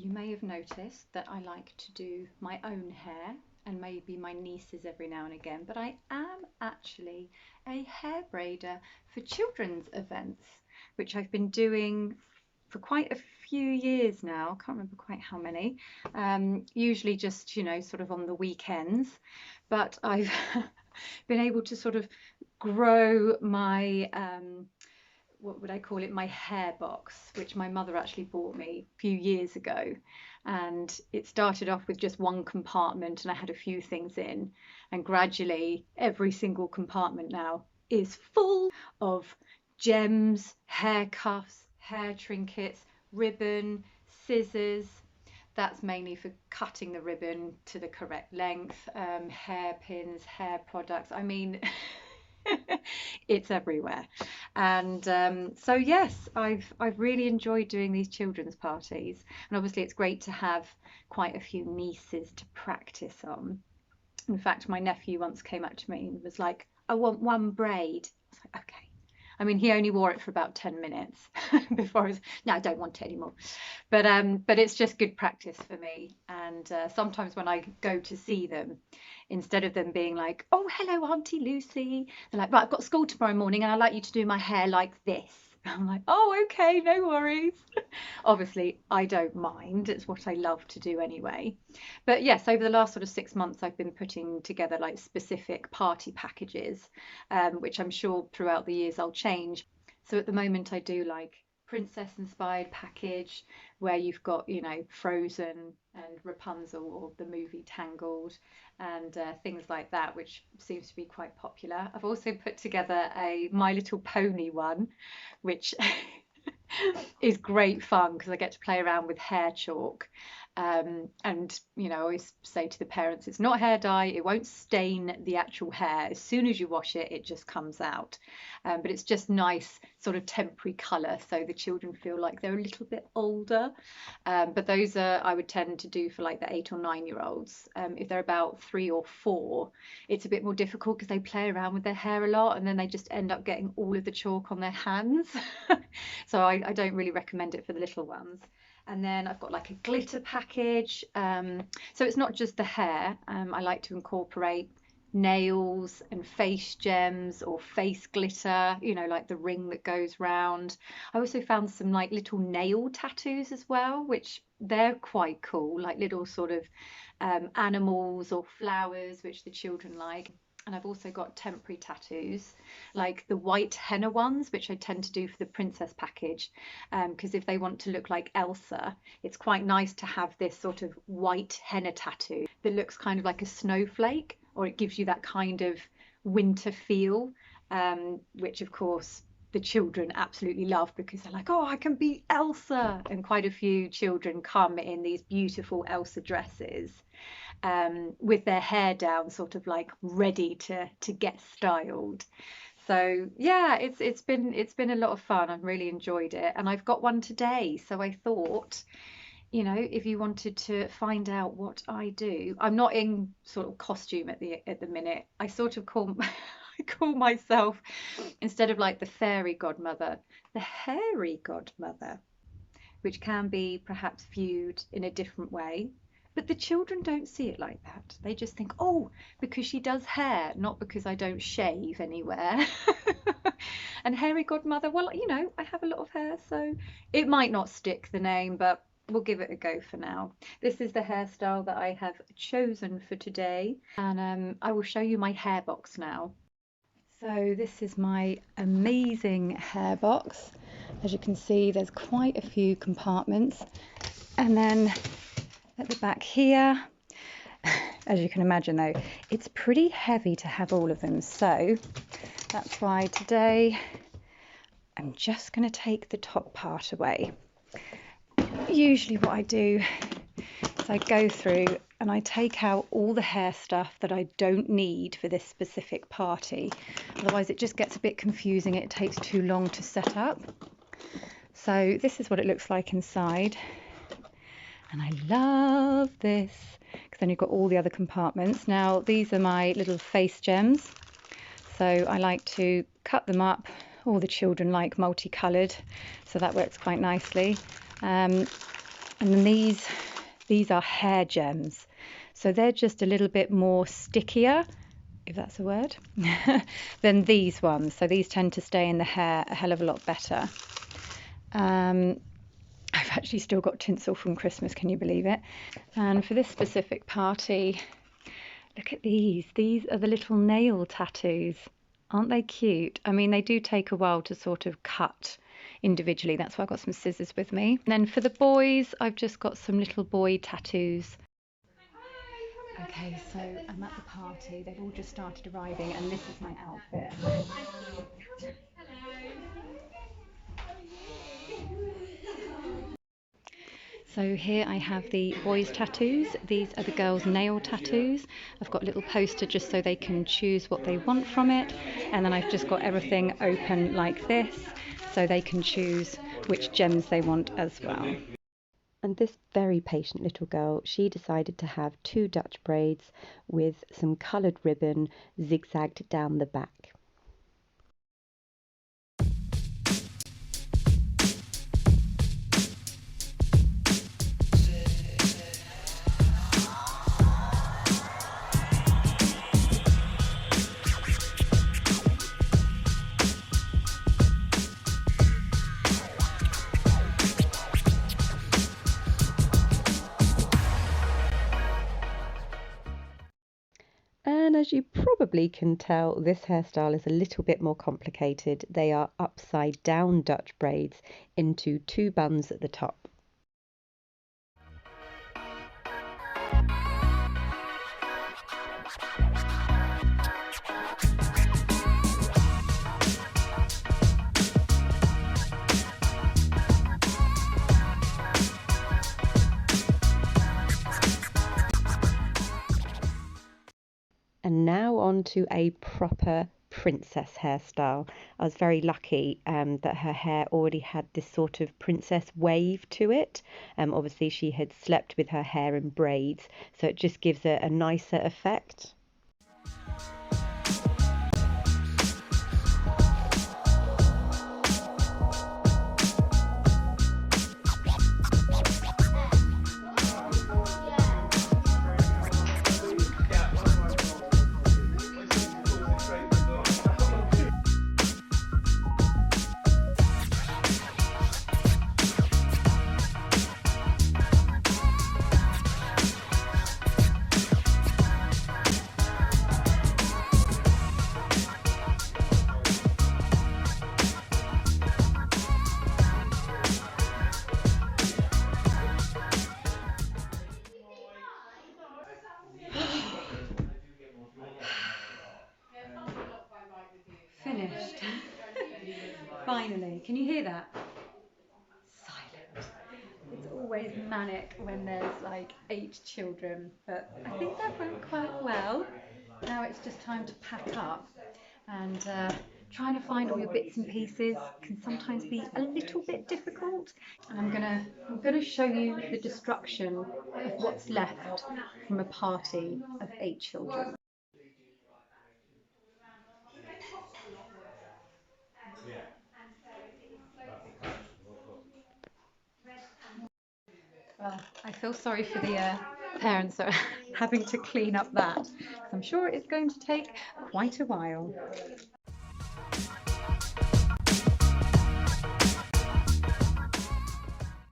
You may have noticed that I like to do my own hair and maybe my niece's every now and again, but I am actually a hair braider for children's events, which I've been doing for quite a few years now. I can't remember quite how many. Usually just, sort of on the weekends, but I've been able to sort of grow my what would I call it, my hair box, which my mother actually bought me a few years ago. And it started off with just one compartment, and I had a few things in. And gradually, every single compartment now is full of gems, hair cuffs, hair trinkets, ribbon, scissors. That's mainly for cutting the ribbon to the correct length, hairpins, hair products. I mean, it's everywhere. And so yes, I've really enjoyed doing these children's parties, and obviously it's great to have quite a few nieces to practice on. In fact, my nephew once came up to me and was like, "I want one braid." I was like, "Okay." I mean, he only wore it for about 10 minutes before I was, no, I don't want it anymore. But it's just good practice for me. And sometimes when I go to see them, instead of them being like, "Oh, hello, Auntie Lucy," they're like, "Right, I've got school tomorrow morning and I'd like you to do my hair like this." I'm like, "Oh, okay, no worries." Obviously, I don't mind. It's what I love to do anyway. But yes, over the last sort of 6 months, I've been putting together like specific party packages, which I'm sure throughout the years I'll change. So at the moment, I do like princess inspired package where you've got, Frozen and Rapunzel or the movie Tangled and things like that, which seems to be quite popular. I've also put together a My Little Pony one, which is great fun because I get to play around with hair chalk. And I always say to the parents, it's not hair dye, it won't stain the actual hair. As soon as you wash it, it just comes out. But it's just nice, sort of temporary colour, so the children feel like they're a little bit older. But those I would tend to do for like the 8 or 9 year olds. If they're about 3 or 4, it's a bit more difficult because they play around with their hair a lot and then they just end up getting all of the chalk on their hands. So I don't really recommend it for the little ones. And then I've got like a glitter package. So it's not just the hair. I like to incorporate nails and face gems or face glitter, like the ring that goes round. I also found some like little nail tattoos as well, which they're quite cool, like little sort of animals or flowers, which the children like. And I've also got temporary tattoos, like the white henna ones, which I tend to do for the princess package. Because if they want to look like Elsa, it's quite nice to have this sort of white henna tattoo that looks kind of like a snowflake, or it gives you that kind of winter feel, which of course the children absolutely love because they're like, "Oh, I can be Elsa." And quite a few children come in these beautiful Elsa dresses, with their hair down, sort of like ready to get styled. So yeah, it's been a lot of fun. I've really enjoyed it, and I've got one today. So I thought, if you wanted to find out what I do, I'm not in sort of costume at the minute. I sort of call I call myself, instead of like the fairy godmother, the hairy godmother, which can be perhaps viewed in a different way. But the children don't see it like that. They just think, "Oh, because she does hair, not because I don't shave anywhere." And hairy godmother, well, I have a lot of hair, so it might not stick, the name, but we'll give it a go for now. This is the hairstyle that I have chosen for today, and I will show you my hair box now. So this is my amazing hair box. As you can see, there's quite a few compartments. And then at the back here, as you can imagine though, it's pretty heavy to have all of them. So that's why today I'm just going to take the top part away. Usually what I do is I go through and I take out all the hair stuff that I don't need for this specific party. Otherwise it just gets a bit confusing. It takes too long to set up. So this is what it looks like inside. And I love this because then you've got all the other compartments. Now these are my little face gems. So I like to cut them up. All the children like multicoloured, so that works quite nicely. And And then these are hair gems. So they're just a little bit more stickier, if that's a word, than these ones. So these tend to stay in the hair a hell of a lot better. I've actually still got tinsel from Christmas, can you believe it? And for this specific party, look at these. These are the little nail tattoos. Aren't they cute? I mean, they do take a while to sort of cut individually. That's why I've got some scissors with me. And then for the boys, I've just got some little boy tattoos. Okay, so I'm at the party. They've all just started arriving, and this is my outfit. So here I have the boys' tattoos. These are the girls' nail tattoos. I've got a little poster just so they can choose what they want from it. And then I've just got everything open like this so they can choose which gems they want as well. And this very patient little girl, she decided to have 2 Dutch braids with some coloured ribbon zigzagged down the back. And as you probably can tell, this hairstyle is a little bit more complicated. They are upside down Dutch braids into 2 buns at the top. And now on to a proper princess hairstyle. I was very lucky that her hair already had this sort of princess wave to it. Obviously she had slept with her hair in braids, so it just gives it a nicer effect. Finished. Finally. Can you hear that? Silent. It's always manic when there's like 8 children, but I think that went quite well. Now it's just time to pack up, and trying to find all your bits and pieces can sometimes be a little bit difficult. And I'm gonna show you the destruction of what's left from a party of 8 children. Well, I feel sorry for the parents that are having to clean up that, because I'm sure it's going to take quite a while.